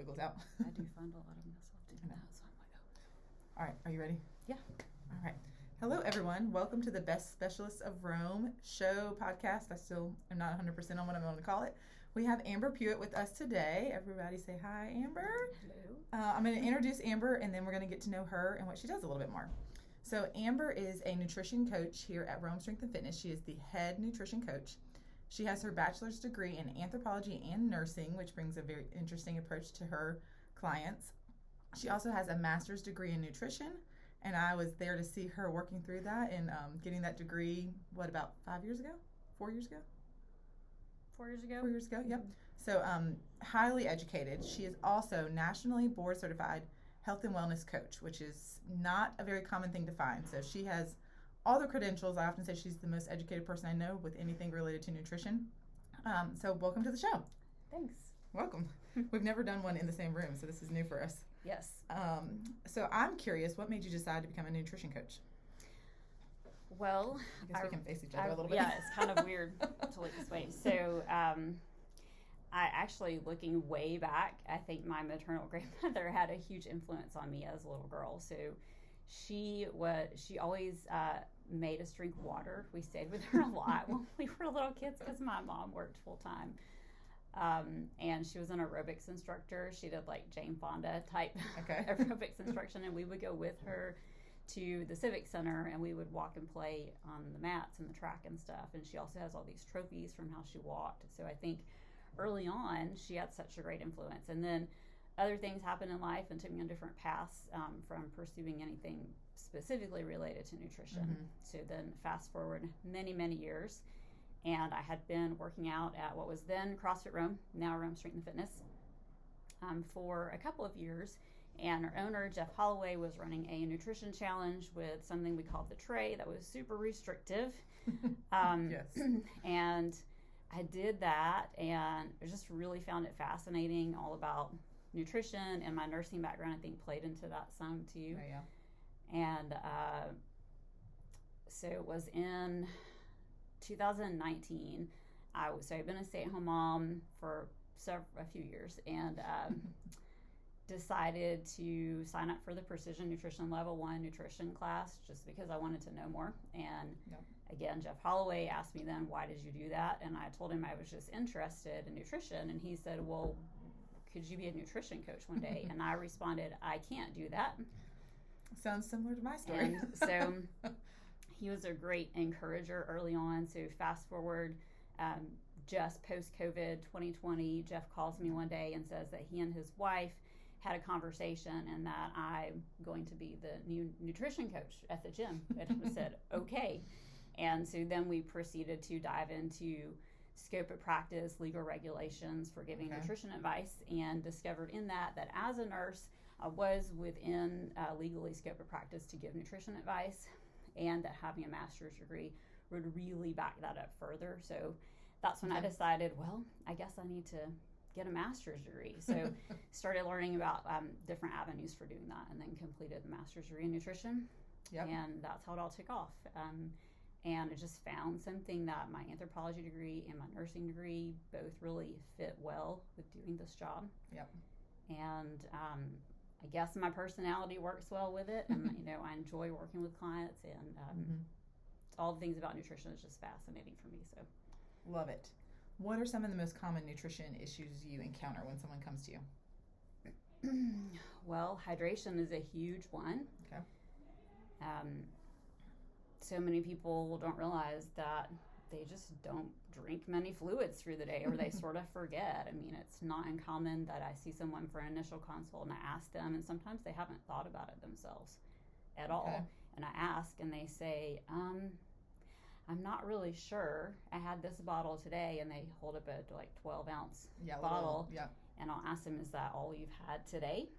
wiggles out. I do find a lot of myself doing that, so I'm like, oh. All right, are you ready? Yeah. All right. Hello, everyone. Welcome to the Best Specialists of Rome show podcast. I still am not 100% on what I'm going to call it. We have Amber Pewitt with us today. Everybody say hi, Amber. Hello. I'm going to introduce Amber, and then we're going to get to know her and what she does a little bit more. So Amber is a nutrition coach here at Rome Strength and Fitness. She is the head nutrition coach. She has her bachelor's degree in anthropology and nursing, which brings a very interesting approach to her clients. She also has a master's degree in nutrition, and I was there to see her working through that and getting that degree, about 5 years ago? 4 years ago? 4 years ago? 4 years ago, yep. So highly educated. She is also nationally board certified health and wellness coach, which is not a very common thing to find. So she has all the credentials. I often say she's the most educated person I know with anything related to nutrition. So welcome to the show. Thanks. Welcome. We've never done one in the same room, so this is new for us. Yes. So I'm curious, what made you decide to become a nutrition coach? Well, I guess we can face each other a little bit. Yeah, it's kind of weird to look this way. So I actually, looking way back, I think my maternal grandmother had a huge influence on me as a little girl. So she always made us drink water. We stayed with her a lot when we were little kids because my mom worked full time. And she was an aerobics instructor. She did like Jane Fonda type aerobics instruction, and we would go with her to the Civic Center, and we would walk and play on the mats and the track and stuff. And she also has all these trophies from how she walked. So I think early on, she had such a great influence. And then other things happened in life and took me on different paths from pursuing anything specifically related to nutrition. Mm-hmm. So then fast forward many, many years, and I had been working out at what was then CrossFit Rome, now Rome Strength and Fitness, for a couple of years. And our owner, Jeff Holloway, was running a nutrition challenge with something we called the tray that was super restrictive. Yes. And I did that, and I just really found it fascinating, all about nutrition, and my nursing background, I think, played into that some too. Oh, yeah. And so it was in 2019. I've been a stay-at-home mom for a few years, and decided to sign up for the Precision Nutrition Level 1 nutrition class just because I wanted to know more. And again, Jeff Holloway asked me then, why did you do that? And I told him I was just interested in nutrition. And he said, well, could you be a nutrition coach one day? And I responded, I can't do that. Sounds similar to my story. And so he was a great encourager early on. So fast forward, just post-COVID 2020, Jeff calls me one day and says that he and his wife had a conversation and that I'm going to be the new nutrition coach at the gym. And I said, okay. And so then we proceeded to dive into scope of practice, legal regulations for giving nutrition advice, and discovered in that as a nurse, I was within legally scope of practice to give nutrition advice, and that having a master's degree would really back that up further. So that's when I decided, well, I guess I need to get a master's degree. So started learning about different avenues for doing that, and then completed the master's degree in nutrition. Yep. And that's how it all took off. And I just found something that my anthropology degree and my nursing degree both really fit well with doing this job. Yep. And I guess my personality works well with it, and I enjoy working with clients, and all the things about nutrition is just fascinating for me. So love it. What are some of the most common nutrition issues you encounter when someone comes to you? Well, hydration is a huge one. Okay. So many people don't realize that they just don't drink many fluids through the day, or they sort of forget. I mean, it's not uncommon that I see someone for an initial consult and I ask them, and sometimes they haven't thought about it themselves at all. And I ask and they say, I'm not really sure. I had this bottle today, and they hold up a 12-ounce bottle. And I'll ask them, is that all you've had today?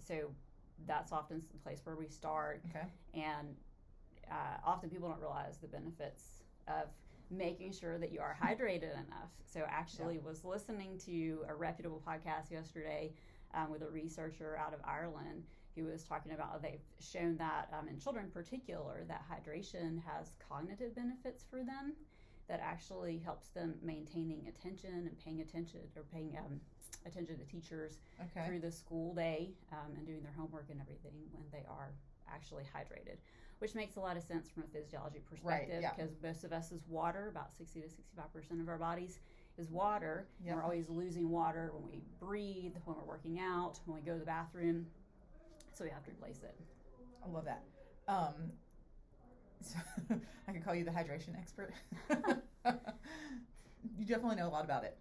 So that's often the place where we start. Okay. And often people don't realize the benefits of making sure that you are hydrated enough. So actually was listening to a reputable podcast yesterday with a researcher out of Ireland who was talking about, they've shown that in children in particular, that hydration has cognitive benefits for them that actually helps them maintaining attention and paying attention, or paying attention to teachers Okay. through the school day and doing their homework and everything when they are actually hydrated, which makes a lot of sense from a physiology perspective, yeah. because most of us is water. About 60 to 65% of our bodies is water. Yep. And we're always losing water when we breathe, when we're working out, when we go to the bathroom. So we have to replace it. I love that. So I could call you the hydration expert. You definitely know a lot about it.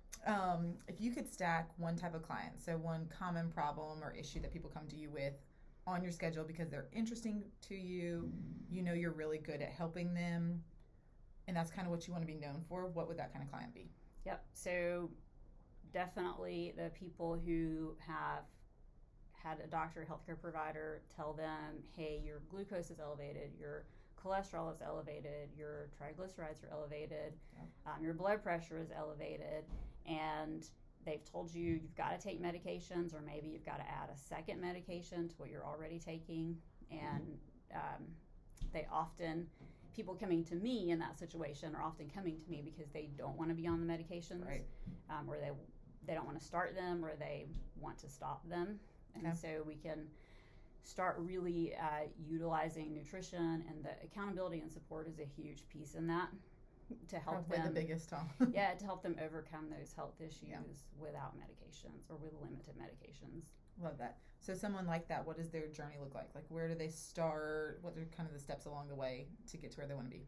If you could stack one type of client, so one common problem or issue that people come to you with on your schedule because they're interesting to you, you know you're really good at helping them, and that's kind of what you want to be known for, what would that kind of client be? Yep. So definitely the people who have had a doctor or healthcare provider tell them, hey, your glucose is elevated, your cholesterol is elevated, your triglycerides are elevated, your blood pressure is elevated, and they've told you you've got to take medications, or maybe you've got to add a second medication to what you're already taking. And people coming to me in that situation are often coming to me because they don't want to be on the medications, Right. Or they don't want to start them, or they want to stop them. And Okay. so we can start really utilizing nutrition, and the accountability and support is a huge piece in that to help Probably them. the biggest, huh? Yeah, to help them overcome those health issues Yeah. without medications or with limited medications. Love that. So someone like that, what does their journey look like? Like, where do they start? What are kind of the steps along the way to get to where they want to be?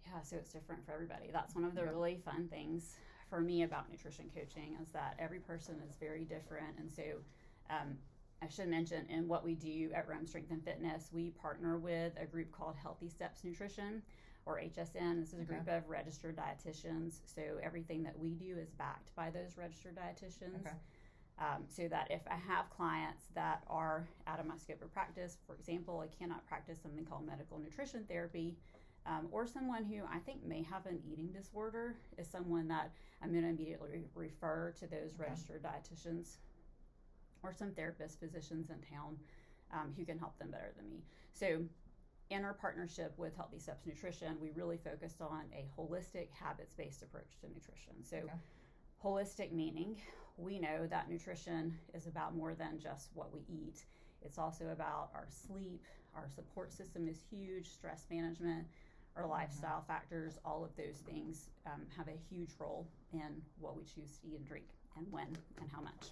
Yeah, so it's different for everybody. That's one of the Yep. really fun things for me about nutrition coaching, is that every person is very different. And so I should mention, in what we do at Rome Strength and Fitness, we partner with a group called Healthy Steps Nutrition, or HSN. This is a group of registered dietitians. So everything that we do is backed by those registered dietitians. Okay. So that if I have clients that are out of my scope of practice, for example, I cannot practice something called medical nutrition therapy, or someone who I think may have an eating disorder, is someone that I'm going to immediately refer to those registered dietitians or some therapist physicians in town who can help them better than me. So in our partnership with Healthy Steps Nutrition, we really focused on a holistic, habits-based approach to nutrition. So holistic meaning, we know that nutrition is about more than just what we eat. It's also about our sleep. Our support system is huge, stress management, our lifestyle factors. All of those things have a huge role in what we choose to eat and drink, and when and how much.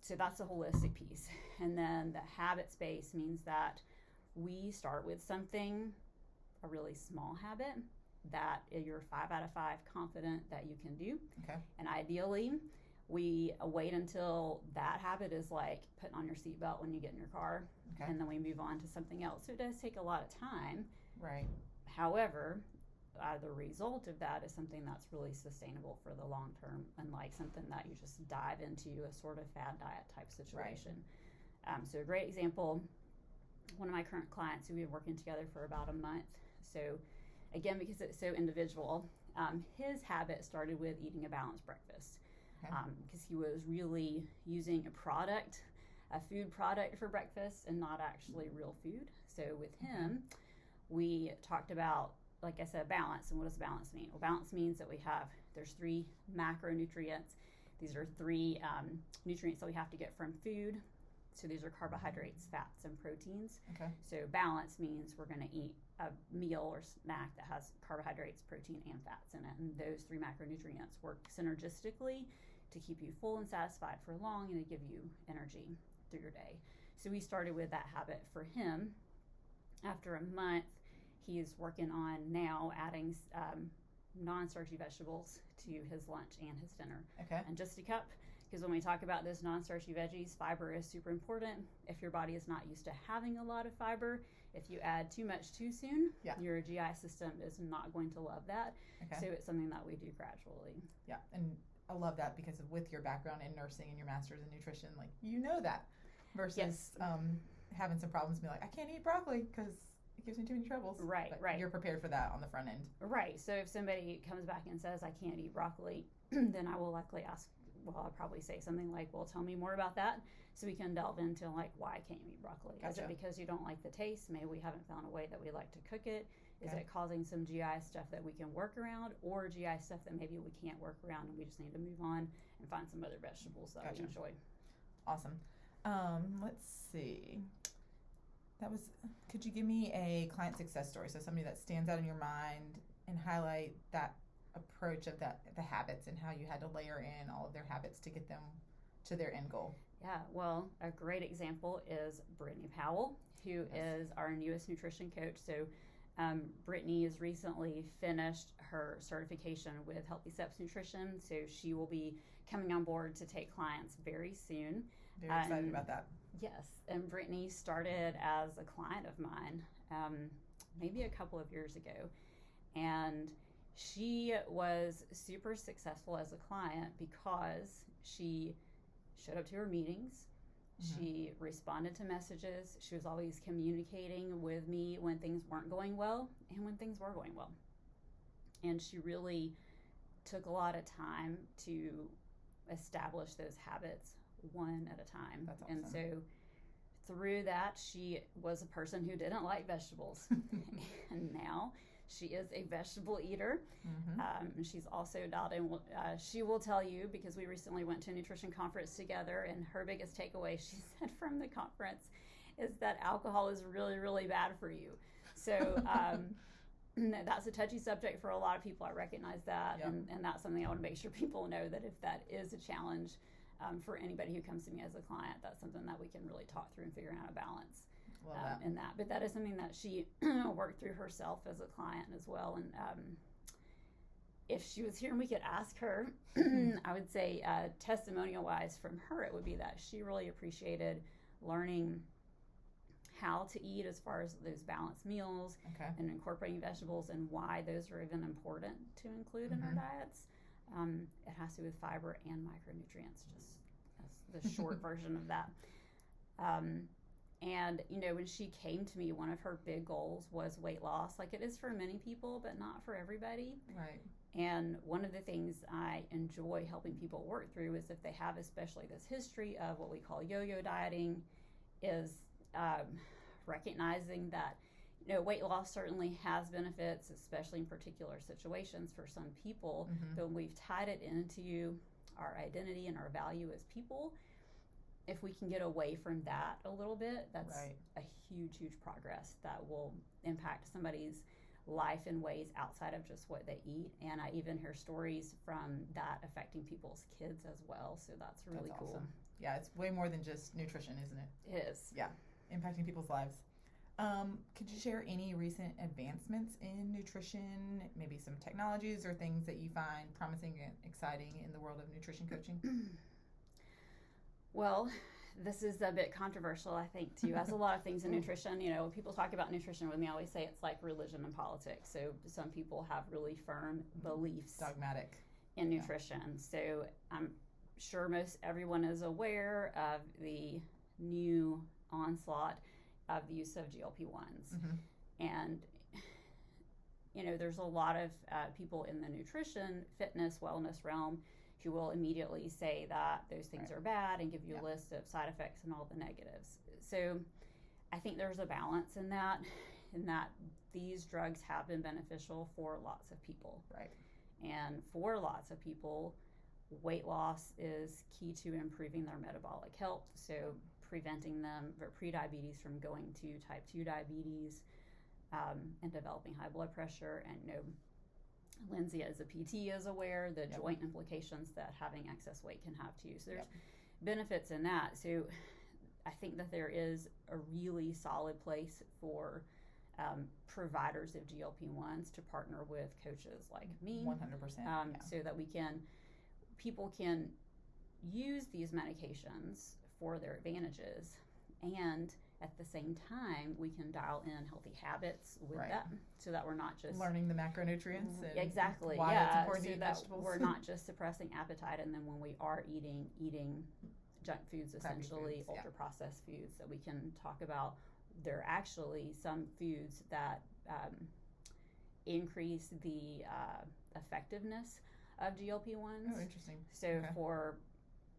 So that's a holistic piece. And then the habit space means that we start with something, a really small habit that you're 5 out of 5 confident that you can do. Okay. And ideally, we wait until that habit is like putting on your seatbelt when you get in your car, and then we move on to something else. So it does take a lot of time. Right. However, the result of that is something that's really sustainable for the long term, unlike something that you just dive into a sort of fad diet type situation. So a great example, one of my current clients who we've been working together for about a month. So again, because it's so individual, his habit started with eating a balanced breakfast, because he was really using a food product for breakfast and not actually real food. So with him, we talked about, like I said, balance. And what does balance mean? Well, balance means that there's 3 macronutrients. These are 3 nutrients that we have to get from food. So these are carbohydrates, fats, and proteins. So balance means we're going to eat a meal or snack that has carbohydrates, protein, and fats in it. And those 3 macronutrients work synergistically to keep you full and satisfied for long, and to give you energy through your day. So we started with that habit for him. After a month, he's working on now adding non-starchy vegetables to his lunch and his dinner. And just a cup, because when we talk about those non-starchy veggies, fiber is super important. If your body is not used to having a lot of fiber, if you add too much too soon, your GI system is not going to love that. So it's something that we do gradually. And I love that, because with your background in nursing and your master's in nutrition, like, you know that, versus having some problems, be like, I can't eat broccoli because it gives me too many troubles. But you're prepared for that on the front end. So if somebody comes back and says, I can't eat broccoli, then I will likely ask, well, I'll probably say something like, well, tell me more about that. So we can delve into like, why can't you eat broccoli? Gotcha. Is it because you don't like the taste? Maybe we haven't found a way that we like to cook it. Is Okay. it causing some GI stuff that we can work around, or GI stuff that maybe we can't work around and we just need to move on and find some other vegetables that Gotcha. we enjoy? Awesome. Let's see. Could you give me a client success story? So somebody that stands out in your mind and highlight that approach of the habits and how you had to layer in all of their habits to get them to their end goal. Yeah, well, a great example is Brittany Powell, who is our newest nutrition coach. So Brittany has recently finished her certification with Healthy Steps Nutrition, so she will be coming on board to take clients very soon. Very excited about that. Yes, and Brittany started as a client of mine maybe a couple of years ago, and she was super successful as a client because she showed up to her meetings. Mm-hmm. She responded to messages. She was always communicating with me when things weren't going well and when things were going well. And she really took a lot of time to establish those habits one at a time. That's awesome. And so through that, she was a person who didn't like vegetables. And now she is a vegetable eater. Mm-hmm. She's also dialed in. She will tell you, because we recently went to a nutrition conference together, and her biggest takeaway, she said, from the conference is that alcohol is really, really bad for you. So that's a touchy subject for a lot of people. I recognize that. Yep. And that's something I want to make sure people know, that if that is a challenge for anybody who comes to me as a client, that's something that we can really talk through and figure out a balance. In that. But that is something that she worked through herself as a client as well. And if she was here and we could ask her, I would say testimonial wise from her, it would be that she really appreciated learning how to eat as far as those balanced meals. Okay. And incorporating vegetables, and why those are even important to include in our diets. It has to do with fiber and micronutrients, just as the short version of that. And, you know, when she came to me, one of her big goals was weight loss, like it is for many people, but not for everybody. Right. And one of the things I enjoy helping people work through is if they have especially this history of what we call yo-yo dieting, is recognizing that, you know, weight loss certainly has benefits, especially in particular situations for some people. Mm-hmm. But when we've tied it into our identity and our value as people, if we can get away from that a little bit, that's right. A huge, huge progress that will impact somebody's life in ways outside of just what they eat. And I even hear stories from that affecting people's kids as well. So that's really cool. Awesome. Yeah, it's way more than just nutrition, isn't it? It is. Yeah, impacting people's lives. Could you share any recent advancements in nutrition, maybe some technologies or things that you find promising and exciting in the world of nutrition coaching? Well, this is a bit controversial, I think, too, as a lot of things in nutrition. You know, when people talk about nutrition with me, I always say it's like religion and politics. So some people have really firm beliefs. Dogmatic. In nutrition. Yeah. So I'm sure most everyone is aware of the new onslaught of the use of GLP-1s. Mm-hmm. And, you know, there's a lot of people in the nutrition, fitness, wellness realm who will immediately say that those things are bad and give you a list of side effects and all the negatives. So I think there's a balance in that these drugs have been beneficial for lots of people. Right. And for lots of people, weight loss is key to improving their metabolic health. So preventing them for prediabetes from going to type 2 diabetes and developing high blood pressure. And, you know, Lindsey as a PT is aware the joint implications that having excess weight can have too. So there's benefits in that. So I think that there is a really solid place for providers of GLP-1s to partner with coaches like me. 100%. So that people can use these medications for their advantages, and at the same time we can dial in healthy habits with them, so that we're not just learning the macronutrients and exactly why it's important to eat that vegetables. We're not just suppressing appetite, and then when we are eating junk foods, essentially ultra processed foods, that we can talk about there are actually some foods that increase the effectiveness of GLP-1s. Oh, interesting. So for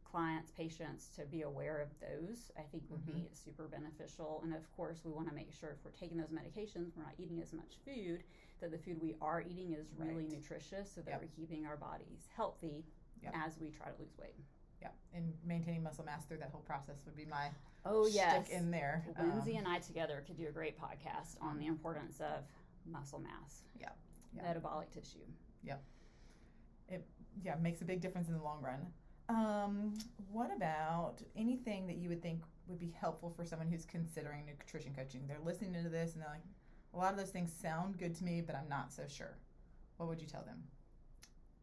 clients, patients to be aware of those, I think would be super beneficial. And of course, we want to make sure if we're taking those medications, we're not eating as much food, that the food we are eating is really nutritious so that we're keeping our bodies healthy as we try to lose weight. Yeah, and maintaining muscle mass through that whole process would be my stick in there. Lindsey and I together could do a great podcast on the importance of muscle mass, metabolic tissue. It makes a big difference in the long run. What about anything that you would think would be helpful for someone who's considering nutrition coaching? They're listening to this and they're like, a lot of those things sound good to me, but I'm not so sure. What would you tell them?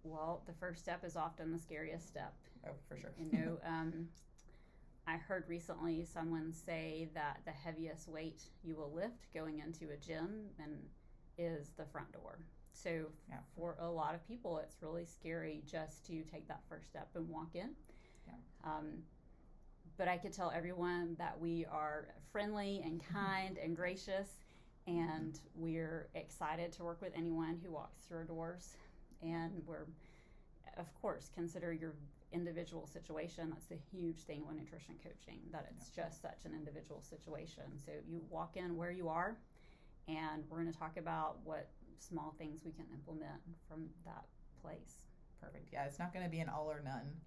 Well, the first step is often the scariest step. Oh, for sure. I heard recently someone say that the heaviest weight you will lift going into a gym is the front door. So for a lot of people, it's really scary just to take that first step and walk in. But I could tell everyone that we are friendly and kind and gracious, and we're excited to work with anyone who walks through our doors. And we're, of course, consider your individual situation. That's a huge thing when nutrition coaching, that it's just such an individual situation. So you walk in where you are, and we're going to talk about what small things we can implement from that place. Perfect. Yeah, it's not going to be an all or none.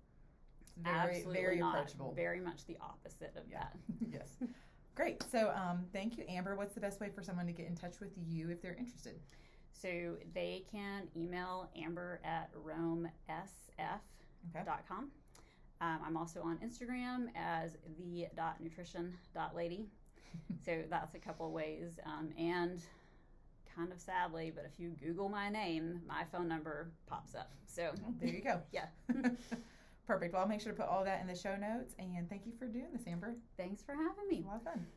It's Absolutely very not. approachable. Very much the opposite of that. Yes. Great. So thank you, Amber. What's the best way for someone to get in touch with you if they're interested? So they can email Amber at romesf.com. I'm also on Instagram as the.nutrition.lady. So that's a couple ways. And kind of sadly, but if you Google my name, my phone number pops up. So there you go. Yeah. Perfect. Well, I'll make sure to put all that in the show notes. And thank you for doing this, Amber. Thanks for having me. A lot of fun.